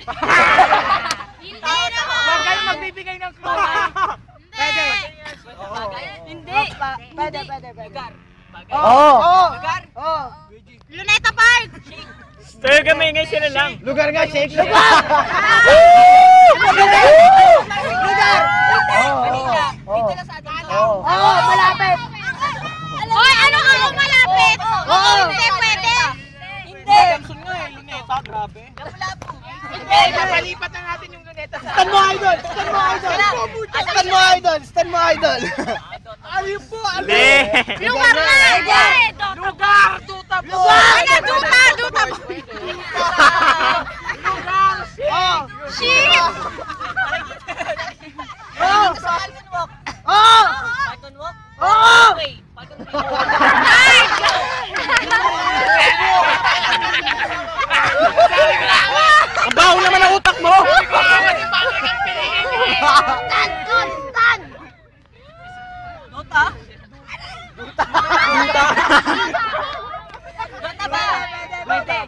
Hindi naman! Huwag kayo magbibigay ng clue. Pwede. Hindi! Pwede. Oo. Lugar? Oo. Luneta Park! Sir, kamingay sila lang. Lugar nga, shake. Lugar! Lugar! Manila! Dito na sa atin. Oo, malapit. Hoy, ano ako malapit? Oo. Hindi, pwede! Hindi. Samson nga eh, Luneta, grabe. Hindi, napalipat na natin yung Luneta sa... Stand mo, idol! Stand mo, idol! Stand mo, idol! Stand mo, idol! Ayun po, ano? Lugar na! Lugar! Duta po! Ano, duta! Duta po! Lugar! Oh! Shit! Oh! Falcon Walk! Oh! Falcon Walk? Oh! Falcon Walk! Ang baho naman ang utak mo! Tan! Duta? Duta ba? Pwede.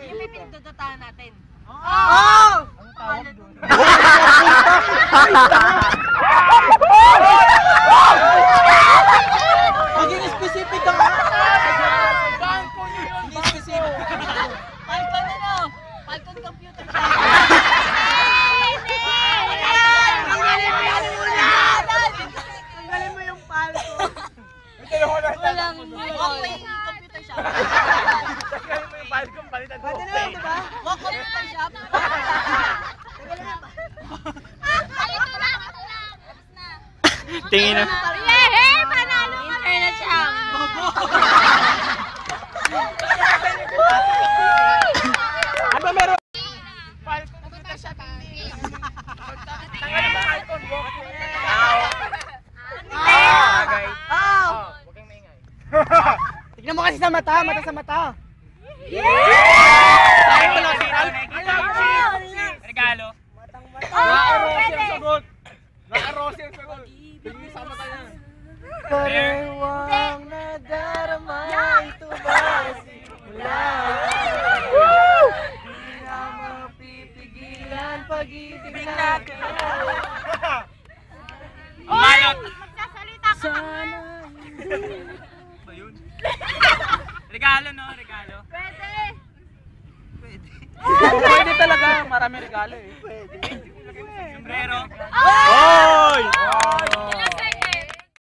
Yung may pinagdudutahan natin. Oh! Maging specific ka nga! Bangko nyo yun! Hindi specific! Falcon ano? Falcon computer siya. Tanggalin mo yung palco. Walang walkway computer shop. Tanggalin mo yung Falcon, palitan mo. Pwede na yun, diba? Walk computer shop. Ito lang. Tapos na. Tingin na. Yehey! Panalo ka! Internet shop. Ano meron? Falcon, computer shop, hindi. Tanggalin mo Falcon, walk. Bagay. Oh! Huwag kang maingay. Tignan mo kasi sa mata, mata sa mata. Tayo mo lang, regalo. Naka-rosy ang sagot. Naka-rosy ang sagot. Tingin sa mata niya. Karewang nadarama ito ba simula? Hindi na mapipigilan pag-ibig natin. Balot. Magsasalita ka. Sana Ba yun? Regalo, no? Regalo. Pwede. Pwede talaga. Marami regalo eh. pwede. Sombrero. Oh! Oy! Ilan sa'yo?